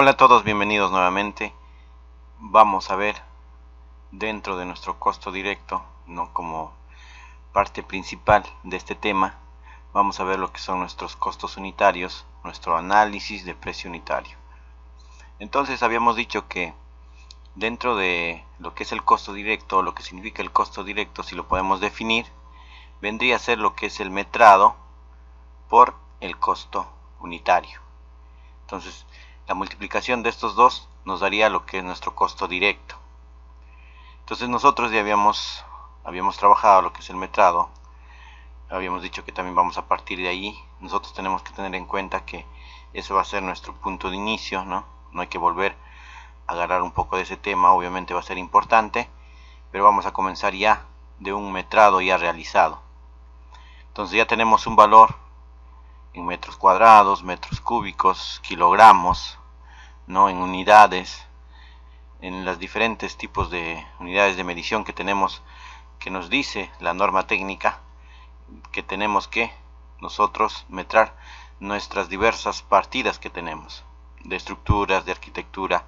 Hola a todos, bienvenidos nuevamente. Vamos a ver dentro de nuestro costo directo, ¿no? Como parte principal de este tema, vamos a ver lo que son nuestros costos unitarios, nuestro análisis de precio unitario. Entonces habíamos dicho que dentro de lo que es el costo directo, lo que significa el costo directo, si lo podemos definir, vendría a ser lo que es el metrado por el costo unitario. Entonces, la multiplicación de estos dos nos daría lo que es nuestro costo directo. Entonces nosotros ya habíamos trabajado lo que es el metrado. Habíamos dicho que también vamos a partir de ahí. Nosotros tenemos que tener en cuenta que eso va a ser nuestro punto de inicio, ¿no? No hay que volver a agarrar un poco de ese tema, obviamente va a ser importante, pero vamos a comenzar ya de un metrado ya realizado. Entonces ya tenemos un valor en metros cuadrados, metros cúbicos, kilogramos, ¿no? En unidades, en los diferentes tipos de unidades de medición que tenemos, que nos dice la norma técnica que tenemos que nosotros metrar nuestras diversas partidas que tenemos, de estructuras, de arquitectura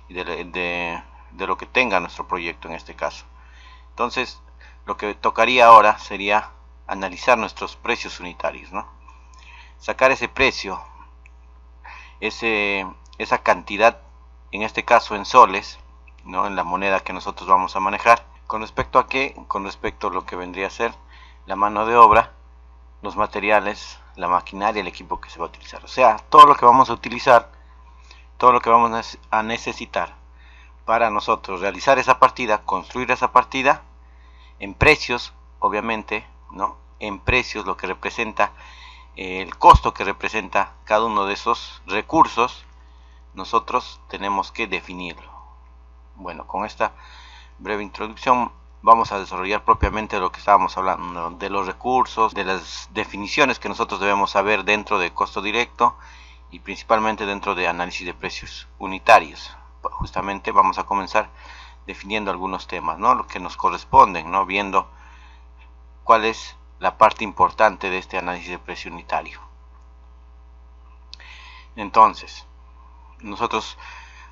y de lo que tenga nuestro proyecto en este caso. Entonces, lo que tocaría ahora sería analizar nuestros precios unitarios, ¿no? Sacar ese precio, esa cantidad, en este caso en soles, ¿no? En la moneda que nosotros vamos a manejar. ¿Con respecto a qué? Con respecto a lo que vendría a ser la mano de obra, los materiales, la maquinaria, el equipo que se va a utilizar. O sea, todo lo que vamos a utilizar, todo lo que vamos a necesitar para nosotros realizar esa partida, construir esa partida, en precios, obviamente, ¿no? En precios, lo que representa el costo que representa cada uno de esos recursos, nosotros tenemos que definirlo. Bueno, con esta breve introducción vamos a desarrollar propiamente lo que estábamos hablando, de los recursos, de las definiciones que nosotros debemos saber dentro de costo directo y principalmente dentro de análisis de precios unitarios. Justamente vamos a comenzar definiendo algunos temas, ¿no? Lo que nos corresponden, ¿no? Viendo cuál es la parte importante de este análisis de precio unitario. Entonces, nosotros,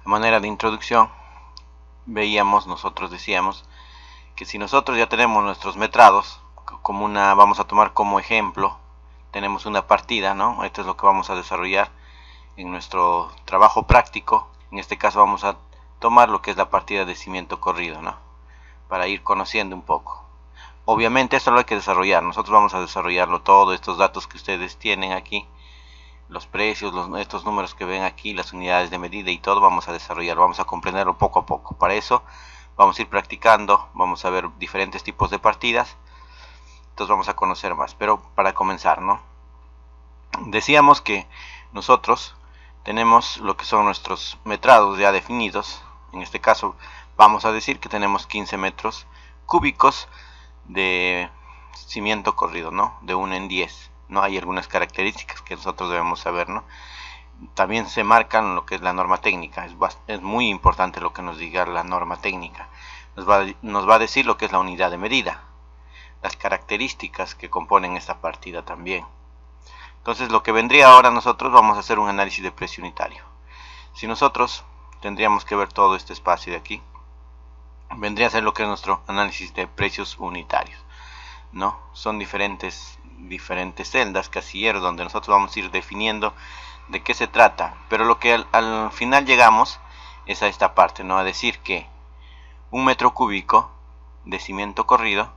a manera de introducción, nosotros decíamos que si nosotros ya tenemos nuestros metrados, vamos a tomar como ejemplo, tenemos una partida, ¿no? Esto es lo que vamos a desarrollar en nuestro trabajo práctico. En este caso vamos a tomar lo que es la partida de cimiento corrido, ¿no? Para ir conociendo un poco. Obviamente esto lo hay que desarrollar, nosotros vamos a desarrollarlo todo, estos datos que ustedes tienen aquí, los precios, estos números que ven aquí, las unidades de medida y todo, vamos a desarrollarlo, vamos a comprenderlo poco a poco. Para eso vamos a ir practicando, vamos a ver diferentes tipos de partidas, entonces vamos a conocer más. Pero para comenzar, ¿no? Decíamos que nosotros tenemos lo que son nuestros metrados ya definidos. En este caso vamos a decir que tenemos 15 metros cúbicos de cimiento corrido, ¿no? De 1 en 10, ¿no? Hay algunas características que nosotros debemos saber, ¿no? También se marcan lo que es la norma técnica. Es muy importante lo que nos diga la norma técnica. Nos va a decir lo que es la unidad de medida, las características que componen esta partida también. Entonces lo que vendría ahora, nosotros vamos a hacer un análisis de precio unitario. Si nosotros tendríamos que ver todo este espacio de aquí, vendría a ser lo que es nuestro análisis de precios unitarios, ¿no? Son diferentes celdas, casilleros, donde nosotros vamos a ir definiendo de qué se trata, pero lo que al final llegamos es a esta parte, ¿no? A decir que un metro cúbico de cimiento corrido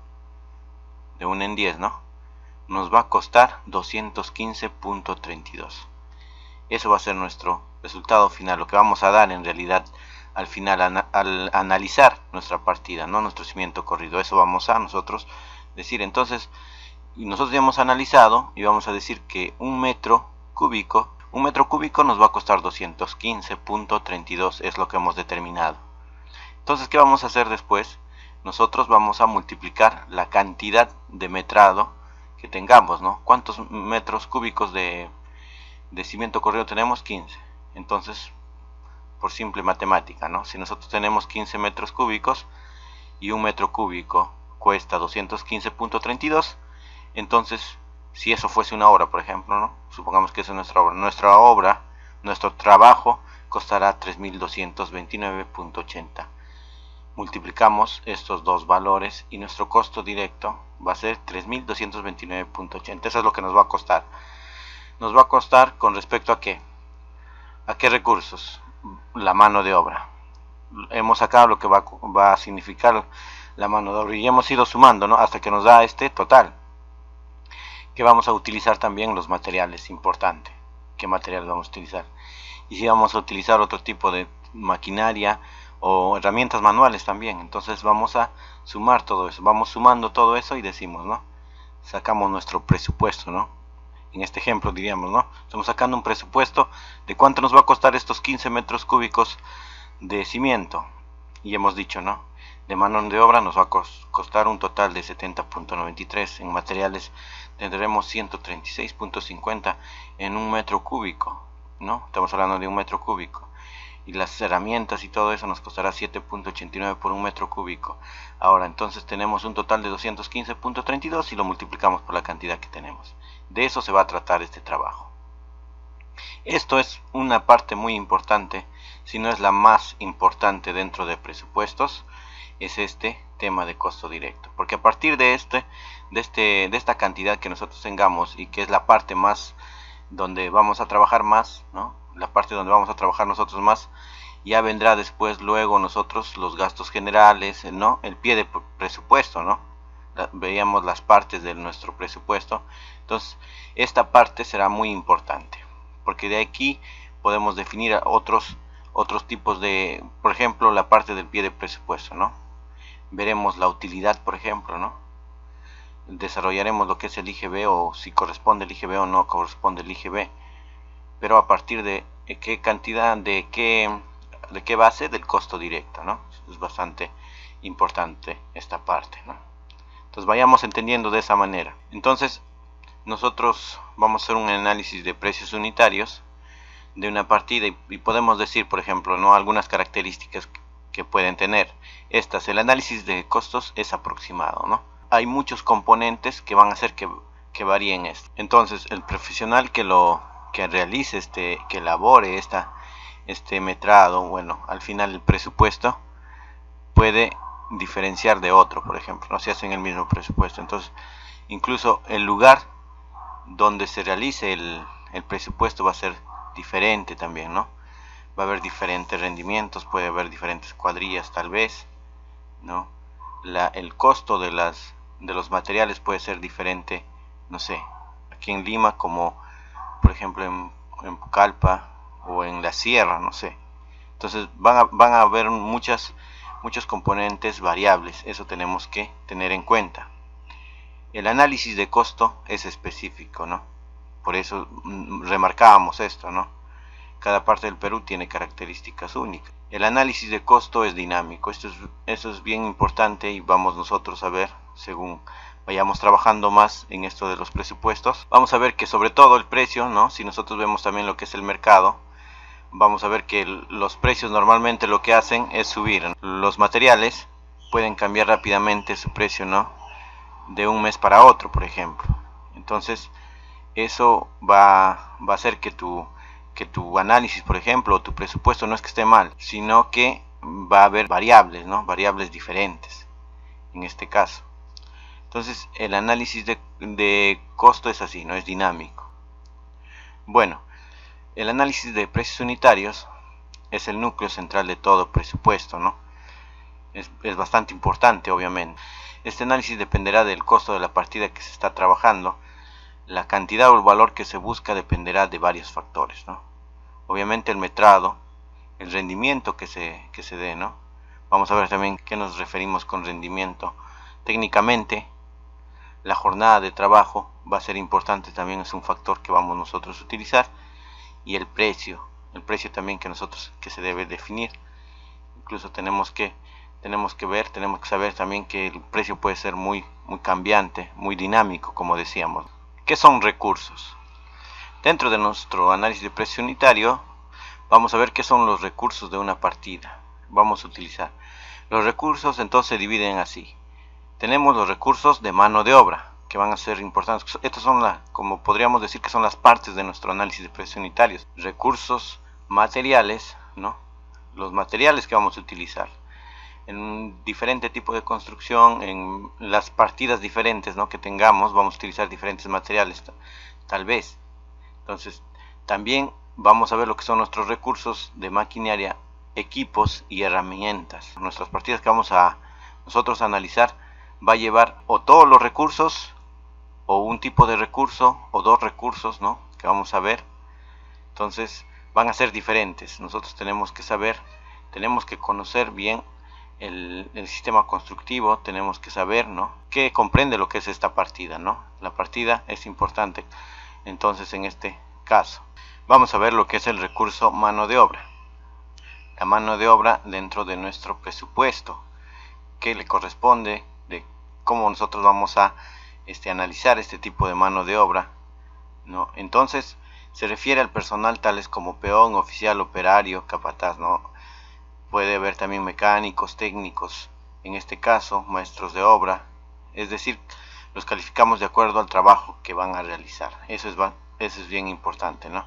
de 1 en 10, ¿no? Nos va a costar 215.32. Eso va a ser nuestro resultado final, lo que vamos a dar en realidad al final al analizar nuestra partida, ¿no? Nuestro cimiento corrido. Eso vamos a nosotros decir. Entonces, nosotros ya hemos analizado y vamos a decir que un metro cúbico nos va a costar 215.32, es lo que hemos determinado. Entonces, ¿qué vamos a hacer después? Nosotros vamos a multiplicar la cantidad de metrado que tengamos, ¿no? ¿Cuántos metros cúbicos de cimiento corrido tenemos? 15. Entonces, por simple matemática, ¿no? Si nosotros tenemos 15 metros cúbicos y un metro cúbico cuesta 215.32, entonces, si eso fuese una obra, por ejemplo, ¿no? Supongamos que esa es nuestra obra, nuestro trabajo costará 3.229.80. Multiplicamos estos dos valores y nuestro costo directo va a ser 3.229.80. Eso es lo que nos va a costar. Nos va a costar con respecto a qué recursos. La mano de obra. Hemos sacado lo que va a significar la mano de obra y hemos ido sumando, ¿no?, hasta que nos da este total. Que vamos a utilizar también los materiales, importante. ¿Qué materiales vamos a utilizar? Y si vamos a utilizar otro tipo de maquinaria o herramientas manuales también. Entonces vamos a sumar todo eso. Vamos sumando todo eso y decimos, ¿no?, sacamos nuestro presupuesto, ¿no? En este ejemplo diríamos, ¿no?, estamos sacando un presupuesto de cuánto nos va a costar estos 15 metros cúbicos de cimiento. Y hemos dicho, ¿no?, de mano de obra nos va a costar un total de 70.93. En materiales tendremos 136.50 en un metro cúbico, ¿no? Estamos hablando de un metro cúbico. Y las herramientas y todo eso nos costará 7.89 por un metro cúbico. Ahora, entonces tenemos un total de 215.32 y lo multiplicamos por la cantidad que tenemos. De eso se va a tratar este trabajo. Esto es una parte muy importante, si no es la más importante dentro de presupuestos, es este tema de costo directo. Porque a partir de esta cantidad que nosotros tengamos, y que es la parte más donde vamos a trabajar más, ¿no?, la parte donde vamos a trabajar nosotros más, ya vendrá después luego nosotros los gastos generales, ¿no?, el pie de presupuesto, ¿no? Veíamos las partes de nuestro presupuesto. Entonces esta parte será muy importante, porque de aquí podemos definir otros tipos de, por ejemplo, la parte del pie de presupuesto, ¿no? Veremos la utilidad, por ejemplo, ¿no? Desarrollaremos lo que es el IGB, o si corresponde el IGB o no corresponde el IGB, pero a partir de qué cantidad, de qué base, del costo directo, ¿no? Es bastante importante esta parte, ¿no? Entonces vayamos entendiendo de esa manera. Entonces nosotros vamos a hacer un análisis de precios unitarios de una partida y podemos decir, por ejemplo, ¿no?, algunas características que pueden tener estas. El análisis de costos es aproximado, ¿no? Hay muchos componentes que van a hacer que varíen esto. Entonces el profesional que realice que elabore este metrado, bueno, al final el presupuesto puede diferenciar de otro, por ejemplo, no se hace en el mismo presupuesto. Entonces incluso el lugar donde se realice el presupuesto va a ser diferente también, ¿no? Va a haber diferentes rendimientos, puede haber diferentes cuadrillas tal vez, ¿no? El costo de los materiales puede ser diferente, no sé, aquí en Lima como por ejemplo en Pucallpa o en la sierra, no sé. Entonces van a haber muchos componentes variables, eso tenemos que tener en cuenta. El análisis de costo es específico, ¿no? Por eso remarcábamos esto, ¿no? Cada parte del Perú tiene características únicas. El análisis de costo es dinámico. Eso es bien importante y vamos nosotros a ver, según vayamos trabajando más en esto de los presupuestos, vamos a ver que sobre todo el precio, ¿no?, si nosotros vemos también lo que es el mercado, vamos a ver que los precios normalmente lo que hacen es subir. Los materiales pueden cambiar rápidamente su precio, ¿no?, de un mes para otro, por ejemplo. Entonces eso va a hacer que tu análisis, por ejemplo, o tu presupuesto no es que esté mal, sino que va a haber variables, ¿no?, variables diferentes en este caso. Entonces el análisis de costo es así, no es dinámico. Bueno, el análisis de precios unitarios es el núcleo central de todo presupuesto, ¿no? Es bastante importante, obviamente. Este análisis dependerá del costo de la partida que se está trabajando. La cantidad o el valor que se busca dependerá de varios factores, ¿no? Obviamente el metrado, el rendimiento que se dé, ¿no? Vamos a ver también qué nos referimos con rendimiento. Técnicamente, la jornada de trabajo va a ser importante, también es un factor que vamos nosotros a utilizar. Y el precio también que se debe definir. Incluso tenemos que saber también que el precio puede ser muy cambiante, muy dinámico, como decíamos. ¿Qué son recursos? Dentro de nuestro análisis de precio unitario vamos a ver qué son los recursos de una partida. Vamos a utilizar los recursos, entonces se dividen así. Tenemos los recursos de mano de obra, que van a ser importantes. Estas son como podríamos decir que son las partes de nuestro análisis de precios unitarios. Recursos materiales, ¿no? Los materiales que vamos a utilizar. En un diferente tipo de construcción, en las partidas diferentes, ¿no?, que tengamos, vamos a utilizar diferentes materiales, tal vez. Entonces, también vamos a ver lo que son nuestros recursos de maquinaria, equipos y herramientas. Nuestras partidas que vamos a nosotros analizar va a llevar o todos los recursos, o un tipo de recurso, o dos recursos, ¿no?, que vamos a ver. Entonces, van a ser diferentes. Nosotros tenemos que saber, tenemos que conocer bien el sistema constructivo, tenemos que saber, ¿no?, qué comprende lo que es esta partida, ¿no? La partida es importante. Entonces, en este caso, vamos a ver lo que es el recurso mano de obra. La mano de obra dentro de nuestro presupuesto, que le corresponde, de cómo nosotros vamos a analizar este tipo de mano de obra, ¿no? Entonces, se refiere al personal tales como peón, oficial, operario, capataz, ¿no? Puede haber también mecánicos, técnicos, en este caso maestros de obra, es decir, los calificamos de acuerdo al trabajo que van a realizar. Eso es bien importante, ¿no?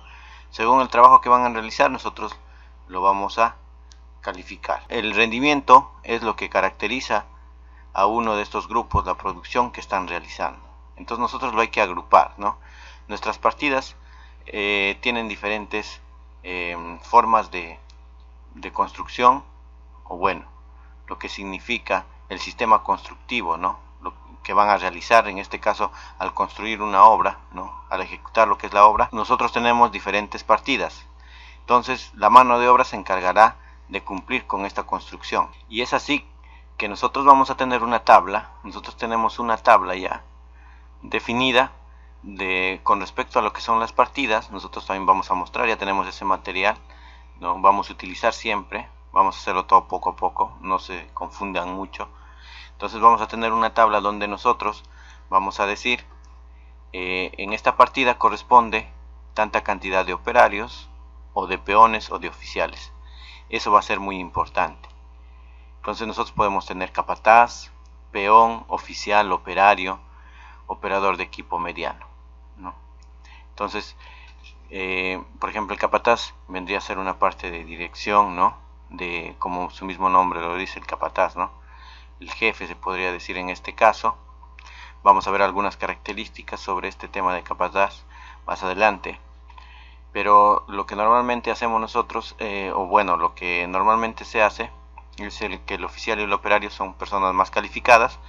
Según el trabajo que van a realizar, nosotros lo vamos a calificar. El rendimiento es lo que caracteriza a uno de estos grupos, la producción que están realizando. Entonces nosotros lo hay que agrupar, ¿no? Nuestras partidas tienen diferentes formas de construcción, o bueno, lo que significa el sistema constructivo, ¿no?, lo que van a realizar en este caso al construir una obra, ¿no?, al ejecutar lo que es la obra. Nosotros tenemos diferentes partidas. Entonces la mano de obra se encargará de cumplir con esta construcción, y es así que nosotros vamos a tener una tabla. Nosotros tenemos una tabla ya definida con respecto a lo que son las partidas. Nosotros también vamos a mostrar, ya tenemos ese material, ¿no? Vamos a utilizar siempre, vamos a hacerlo todo poco a poco, no se confundan mucho. Entonces vamos a tener una tabla donde nosotros vamos a decir, en esta partida corresponde tanta cantidad de operarios, o de peones, o de oficiales. Eso va a ser muy importante. Entonces nosotros podemos tener capataz, peón, oficial, operario, operador de equipo mediano, ¿no? Entonces, por ejemplo, el capataz vendría a ser una parte de dirección, ¿no?, de, como su mismo nombre lo dice, el capataz, ¿no?, el jefe se podría decir en este caso. Vamos a ver algunas características sobre este tema de capataz más adelante, pero lo que normalmente hacemos nosotros, o bueno, lo que normalmente se hace es que el oficial y el operario son personas más calificadas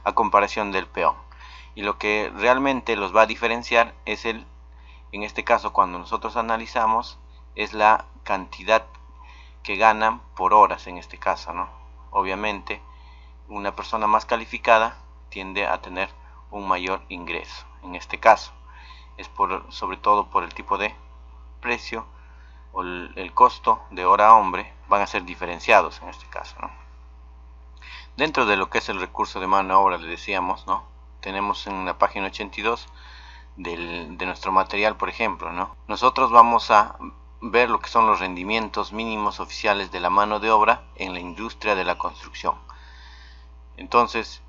a comparación del peón, y lo que realmente los va a diferenciar es en este caso, cuando nosotros analizamos, es la cantidad que ganan por horas en este caso, ¿no? Obviamente, una persona más calificada tiende a tener un mayor ingreso. En este caso, es sobre todo por el tipo de precio o el costo de hora hombre, van a ser diferenciados en este caso, ¿no? Dentro de lo que es el recurso de mano de obra, le decíamos, ¿no?, tenemos en la página 82 de nuestro material, por ejemplo, ¿no?, nosotros vamos a ver lo que son los rendimientos mínimos oficiales de la mano de obra en la industria de la construcción. Entonces,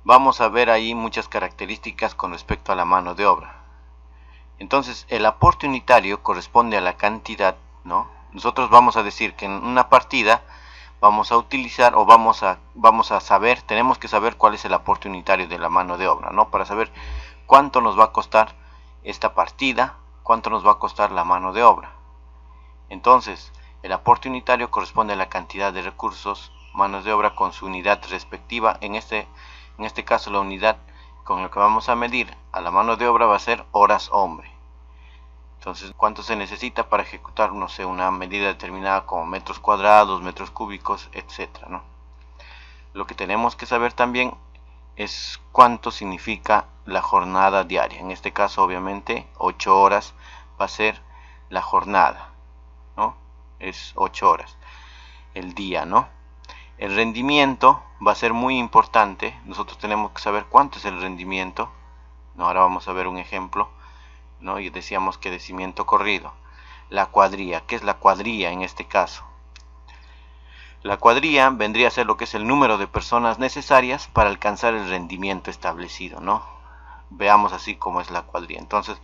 vamos a ver ahí muchas características con respecto a la mano de obra. Entonces, el aporte unitario corresponde a la cantidad, ¿no? Nosotros vamos a decir que en una partida vamos a utilizar, o vamos a saber, tenemos que saber cuál es el aporte unitario de la mano de obra, ¿no?, para saber cuánto nos va a costar esta partida, cuánto nos va a costar la mano de obra. Entonces, el aporte unitario corresponde a la cantidad de recursos, manos de obra con su unidad respectiva. En este caso, la unidad con la que vamos a medir a la mano de obra va a ser horas hombre. Entonces, ¿cuánto se necesita para ejecutar, no sé, una medida determinada como metros cuadrados, metros cúbicos, etcétera, ¿no? Lo que tenemos que saber también es cuánto significa la jornada diaria. En este caso, obviamente, 8 horas va a ser la jornada, ¿no? Es 8 horas el día, ¿no? El rendimiento va a ser muy importante. Nosotros tenemos que saber cuánto es el rendimiento, ¿no? Ahora vamos a ver un ejemplo, ¿no? Y decíamos que de cimiento corrido. La cuadrilla, ¿qué es la cuadrilla en este caso? La cuadrilla vendría a ser lo que es el número de personas necesarias para alcanzar el rendimiento establecido, ¿no? Veamos así cómo es la cuadrilla. Entonces,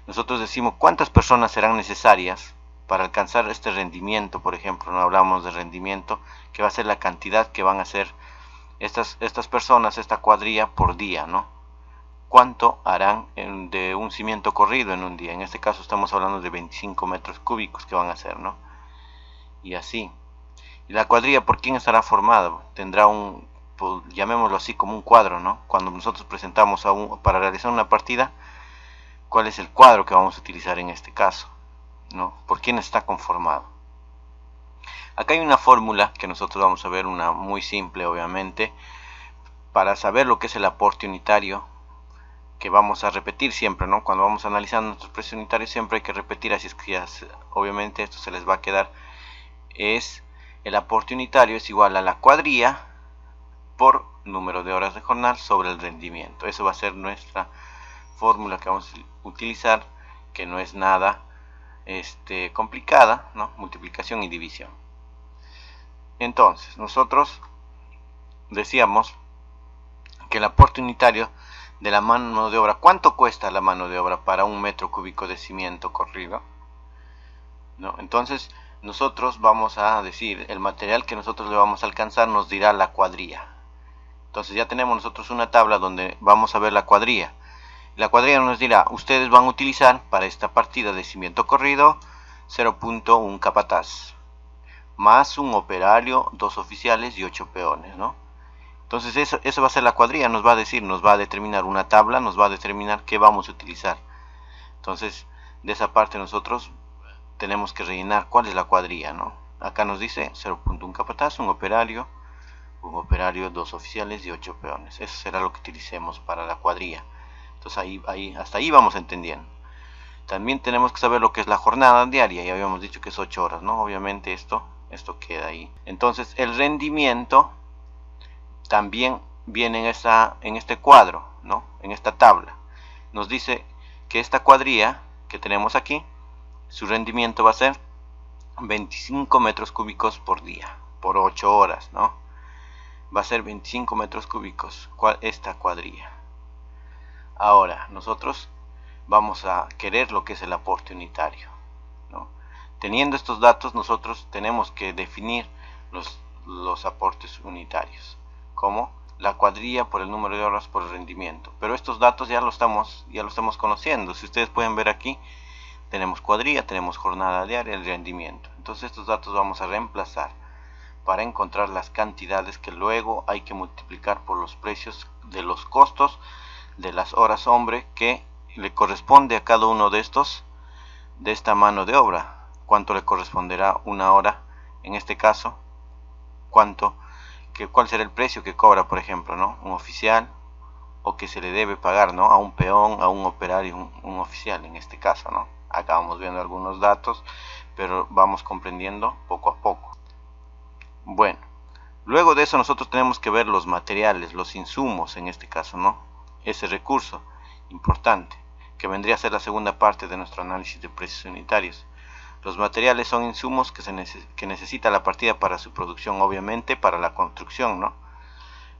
nosotros decimos cuántas personas serán necesarias para alcanzar este rendimiento, por ejemplo, no hablamos de rendimiento, que va a ser la cantidad que van a hacer estas personas, esta cuadrilla por día, ¿no? ¿Cuánto harán de un cimiento corrido en un día? En este caso estamos hablando de 25 metros cúbicos que van a hacer, ¿no? Y así. ¿Y la cuadrilla por quién estará formada? Tendrá un, pues, llamémoslo así, como un cuadro, ¿no? Cuando nosotros presentamos para realizar una partida, ¿cuál es el cuadro que vamos a utilizar en este caso? ¿No? ¿Por quién está conformado? Acá hay una fórmula que nosotros vamos a ver, una muy simple obviamente, para saber lo que es el aporte unitario, que vamos a repetir siempre, ¿no? Cuando vamos analizando nuestros precios unitarios siempre hay que repetir, así es que ya, obviamente esto se les va a quedar. Es el aporte unitario es igual a la cuadrilla por número de horas de jornal sobre el rendimiento. Eso va a ser nuestra fórmula que vamos a utilizar, que no es nada complicada, ¿no? Multiplicación y división. Entonces nosotros decíamos que el aporte unitario de la mano de obra, ¿cuánto cuesta la mano de obra para un metro cúbico de cimiento corrido? ¿No? Entonces nosotros vamos a decir, el material que nosotros le vamos a alcanzar nos dirá la cuadrilla. Entonces ya tenemos nosotros una tabla donde vamos a ver la cuadrilla. La cuadrilla nos dirá, ustedes van a utilizar para esta partida de cimiento corrido 0.1 capataz, más un operario, 2 oficiales y 8 peones, ¿no? Entonces eso va a ser la cuadrilla, nos va a decir, nos va a determinar una tabla, nos va a determinar qué vamos a utilizar. Entonces de esa parte nosotros tenemos que rellenar cuál es la cuadrilla, ¿no? Acá nos dice 0.1 capataz, un operario, 2 oficiales y 8 peones. Eso será lo que utilicemos para la cuadrilla. Entonces hasta ahí vamos entendiendo. También tenemos que saber lo que es la jornada diaria, ya habíamos dicho que es 8 horas, ¿no? Obviamente esto queda ahí. Entonces el rendimiento también viene en este cuadro, ¿no? En esta tabla. Nos dice que esta cuadrilla que tenemos aquí, su rendimiento va a ser 25 metros cúbicos por día, por 8 horas, ¿no? Va a ser 25 metros cúbicos esta cuadrilla. Ahora, nosotros vamos a querer lo que es el aporte unitario, ¿no? Teniendo estos datos, nosotros tenemos que definir los aportes unitarios, como la cuadrilla por el número de horas por el rendimiento. Pero estos datos ya lo estamos conociendo. Si ustedes pueden ver aquí, tenemos cuadrilla, tenemos jornada diaria, el rendimiento. Entonces estos datos vamos a reemplazar para encontrar las cantidades que luego hay que multiplicar por los precios de los costos de las horas hombre que le corresponde a cada uno de esta mano de obra. ¿Cuánto le corresponderá una hora? En este caso, ¿cuál será el precio que cobra, por ejemplo, ¿no? Un oficial, o que se le debe pagar, ¿no? A un peón, a un operario, un oficial en este caso, ¿no? Acá vamos viendo algunos datos, pero vamos comprendiendo poco a poco. Bueno, luego de eso nosotros tenemos que ver los materiales, los insumos en este caso, ¿no? Ese recurso importante, que vendría a ser la segunda parte de nuestro análisis de precios unitarios. Los materiales son insumos que necesita la partida para su producción, obviamente para la construcción, ¿no?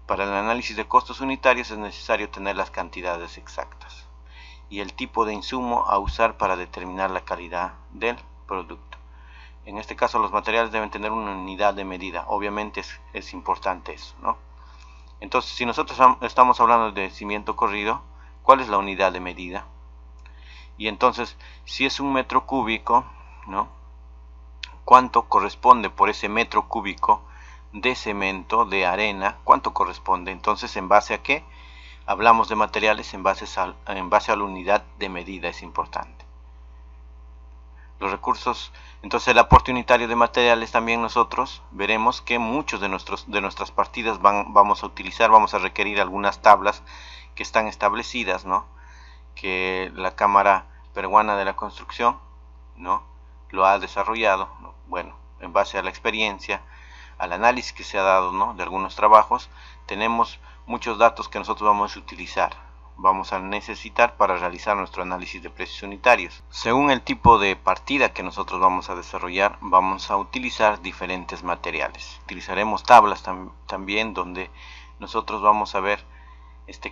Para el análisis de costos unitarios es necesario tener las cantidades exactas y el tipo de insumo a usar para determinar la calidad del producto. En este caso los materiales deben tener una unidad de medida, obviamente es importante eso, ¿no? Entonces si nosotros estamos hablando de cimiento corrido, ¿cuál es la unidad de medida? Y entonces si es un metro cúbico, ¿no? ¿Cuánto corresponde por ese metro cúbico de cemento, de arena? ¿Cuánto corresponde? Entonces, ¿en base a qué? Hablamos de materiales en base a la unidad de medida, es importante. Los recursos, entonces el aporte unitario de materiales también nosotros veremos que muchos de nuestras partidas vamos a requerir algunas tablas que están establecidas, ¿no? Que la Cámara Peruana de la Construcción, ¿no? Lo ha desarrollado, ¿no? Bueno, en base a la experiencia, al análisis que se ha dado, ¿no? De algunos trabajos, tenemos muchos datos que nosotros vamos a necesitar para realizar nuestro análisis de precios unitarios. Según el tipo de partida que nosotros vamos a desarrollar, vamos a utilizar diferentes materiales. Utilizaremos tablas también donde nosotros vamos a ver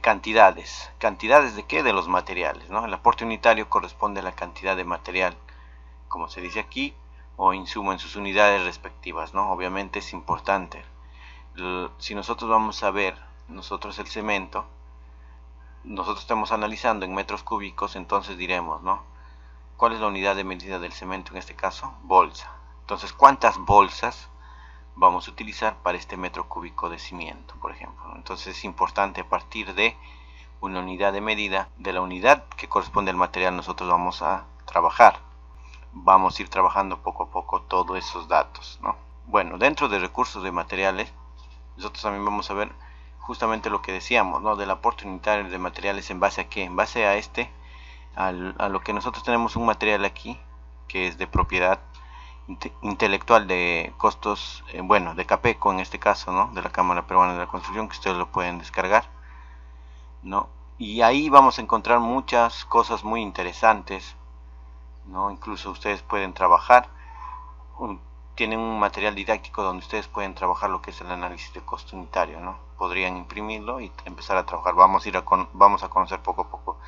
cantidades. ¿Cantidades de qué? De los materiales, ¿no? El aporte unitario corresponde a la cantidad de material, como se dice aquí, o insumo en sus unidades respectivas, ¿no? Obviamente es importante. Si nosotros vamos a ver nosotros el cemento, nosotros estamos analizando en metros cúbicos, entonces diremos, ¿no? ¿Cuál es la unidad de medida del cemento en este caso? Bolsa. Entonces, ¿cuántas bolsas vamos a utilizar para este metro cúbico de cimiento, por ejemplo? Entonces es importante, a partir de una unidad de medida, de la unidad que corresponde al material, nosotros vamos a trabajar. Vamos a ir trabajando poco a poco todos esos datos, ¿no? Bueno, dentro de recursos de materiales, nosotros también vamos a ver justamente lo que decíamos, ¿no? Del aporte unitario de materiales, ¿en base a qué? En base a a lo que nosotros tenemos un material aquí, que es de propiedad intelectual de costos, bueno, de Capeco en este caso, ¿no? De la Cámara Peruana de la Construcción, que ustedes lo pueden descargar, ¿no? Y ahí vamos a encontrar muchas cosas muy interesantes, ¿no? Incluso ustedes pueden trabajar, tienen un material didáctico donde ustedes pueden trabajar lo que es el análisis de costo unitario, ¿no? Podrían imprimirlo y empezar a trabajar. Vamos a conocer poco a poco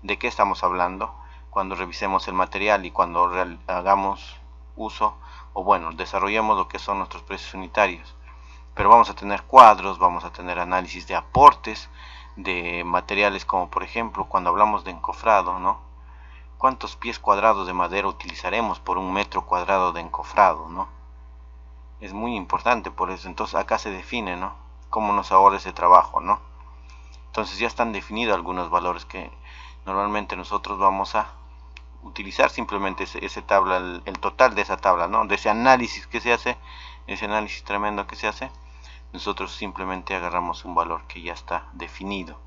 de qué estamos hablando cuando revisemos el material y cuando hagamos uso, o bueno, desarrollemos lo que son nuestros precios unitarios. Pero vamos a tener cuadros, vamos a tener análisis de aportes de materiales, como por ejemplo cuando hablamos de encofrado, ¿no? ¿Cuántos pies cuadrados de madera utilizaremos por un metro cuadrado de encofrado, ¿no? Es muy importante por eso. Entonces acá se define, ¿no? Cómo nos ahorra ese trabajo, ¿no? Entonces ya están definidos algunos valores que normalmente nosotros vamos a utilizar simplemente ese tabla, el total de esa tabla, ¿no? De ese análisis que se hace, ese análisis tremendo que se hace, nosotros simplemente agarramos un valor que ya está definido.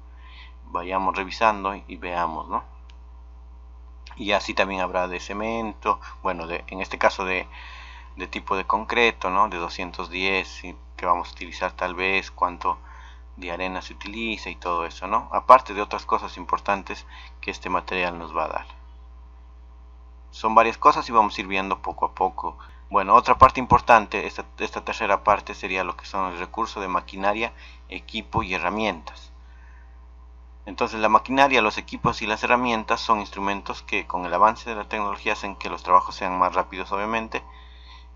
Vayamos revisando y veamos, ¿no? Y así también habrá de cemento, bueno, en este caso de tipo de concreto, ¿no? De 210, que vamos a utilizar tal vez, cuánto de arena se utiliza y todo eso, ¿no? Aparte de otras cosas importantes que este material nos va a dar. Son varias cosas y vamos a ir viendo poco a poco. Bueno, otra parte importante, esta tercera parte, sería lo que son el recurso de maquinaria, equipo y herramientas. Entonces la maquinaria, los equipos y las herramientas son instrumentos que con el avance de la tecnología hacen que los trabajos sean más rápidos, obviamente,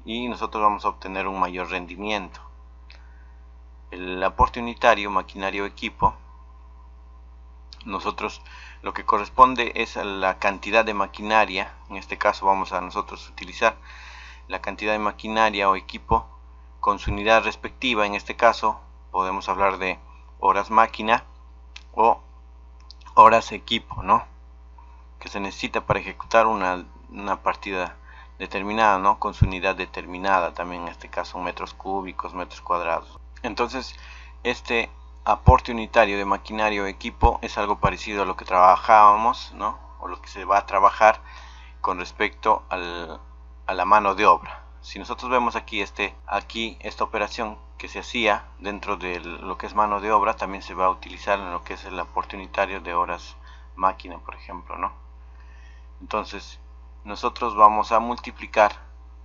y nosotros vamos a obtener un mayor rendimiento. El aporte unitario, maquinaria o equipo, nosotros lo que corresponde es a la cantidad de maquinaria. En este caso vamos a nosotros utilizar la cantidad de maquinaria o equipo con su unidad respectiva. En este caso podemos hablar de horas máquina o horas equipo, ¿no? Que se necesita para ejecutar una partida determinada, ¿no? Con su unidad determinada, también en este caso metros cúbicos, metros cuadrados. Entonces este aporte unitario de maquinaria o equipo es algo parecido a lo que trabajábamos, ¿no? O lo que se va a trabajar con respecto a la mano de obra. Si nosotros vemos aquí esta operación que se hacía dentro de lo que es mano de obra, también se va a utilizar en lo que es el aporte unitario de horas máquina, por ejemplo, ¿no? Entonces nosotros vamos a multiplicar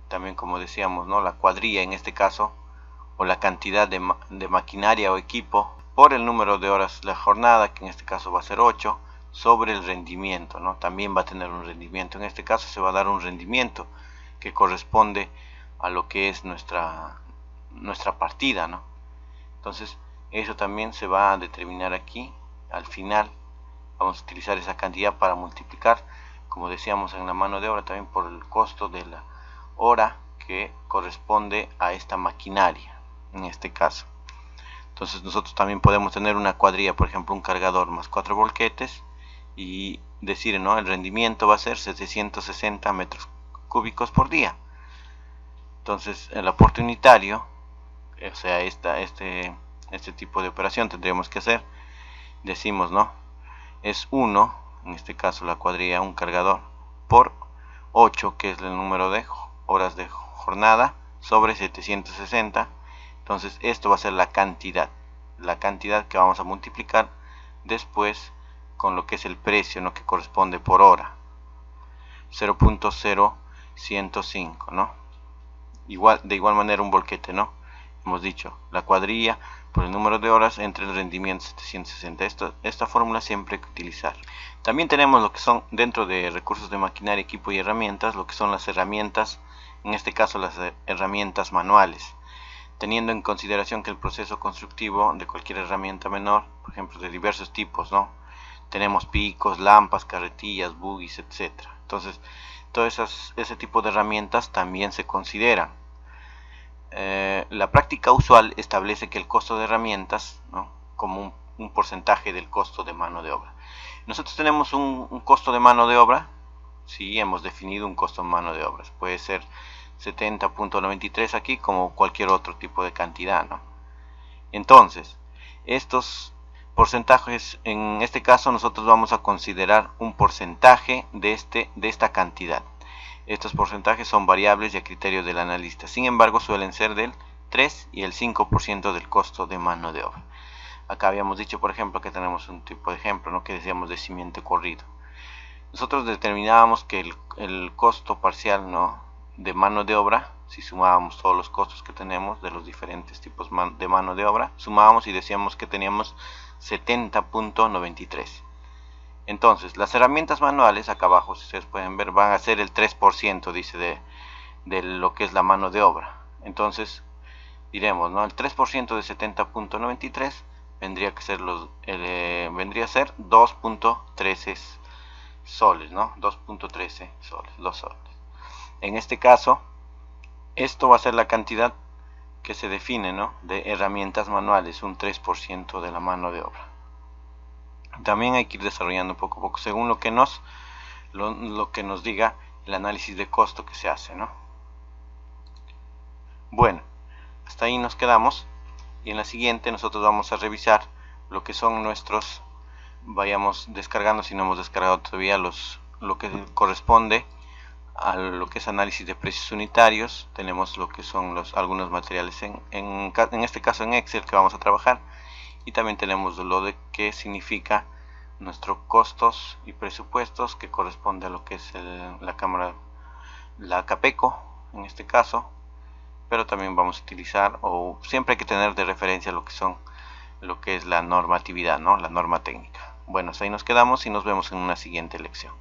también, como decíamos, ¿no? La cuadrilla en este caso, o la cantidad de maquinaria o equipo, por el número de horas la jornada, que en este caso va a ser 8, sobre el rendimiento, ¿no? También va a tener un rendimiento. En este caso se va a dar un rendimiento que corresponde a lo que es nuestra partida, ¿no? Entonces eso también se va a determinar aquí. Al final vamos a utilizar esa cantidad para multiplicar, como decíamos, en la mano de obra, también por el costo de la hora que corresponde a esta maquinaria en este caso. Entonces nosotros también podemos tener una cuadrilla, por ejemplo un cargador más 4 volquetes, y decir, ¿no? El rendimiento va a ser 760 metros cúbicos por día. Entonces el aporte unitario, o sea, este tipo de operación tendríamos que hacer, decimos, ¿no? Es 1, en este caso la cuadrilla, un cargador, por 8, que es el número de horas de jornada, sobre 760. Entonces esto va a ser la cantidad que vamos a multiplicar después con lo que es el precio, ¿no? Que corresponde por hora, 0.0105, ¿no? De igual manera un volquete, ¿no? Hemos dicho la cuadrilla por el número de horas entre el rendimiento 760. Esta fórmula siempre hay que utilizar. También tenemos lo que son, dentro de recursos de maquinaria, equipo y herramientas, lo que son las herramientas en este caso las herramientas manuales, teniendo en consideración que el proceso constructivo de cualquier herramienta menor, por ejemplo de diversos tipos, ¿no? Tenemos picos, lampas, carretillas, buggies, etc. Entonces, todo ese tipo de herramientas también se consideran. La práctica usual establece que el costo de herramientas, ¿no?, como un porcentaje del costo de mano de obra. Nosotros tenemos un costo de mano de obra, sí, hemos definido un costo de mano de obra, puede ser 70.93 aquí como cualquier otro tipo de cantidad, ¿no? Entonces, estos porcentajes, en este caso nosotros vamos a considerar un porcentaje de esta cantidad. Estos porcentajes son variables y a criterio del analista, sin embargo suelen ser del 3 y el 5% del costo de mano de obra. Acá habíamos dicho, por ejemplo, que tenemos un tipo de ejemplo, ¿no?, que decíamos de cimiento corrido. Nosotros determinábamos que el costo parcial, ¿no?, de mano de obra, si sumábamos todos los costos que tenemos de los diferentes tipos de mano de obra, sumábamos y decíamos que teníamos 70.93. Entonces, las herramientas manuales, acá abajo, si ustedes pueden ver, van a ser el 3%, dice, de lo que es la mano de obra. Entonces, diremos, ¿no?, el 3% de 70.93 vendría a ser 2.13 soles, ¿no? 2.13 soles, 2 soles. En este caso, esto va a ser la cantidad que se define, ¿no?, de herramientas manuales, un 3% de la mano de obra. También hay que ir desarrollando poco a poco, según lo que nos diga el análisis de costo que se hace, ¿no? Bueno, hasta ahí nos quedamos, y en la siguiente nosotros vamos a revisar lo que son nuestros, vayamos descargando, si no hemos descargado todavía, lo que corresponde a lo que es análisis de precios unitarios. Tenemos lo que son algunos materiales en este caso en Excel que vamos a trabajar, y también tenemos lo de qué significa nuestros costos y presupuestos, que corresponde a lo que es la Capeco en este caso, pero también vamos a utilizar, o siempre hay que tener de referencia lo que es la normatividad, ¿no?, la norma técnica. Bueno, hasta ahí nos quedamos y nos vemos en una siguiente lección.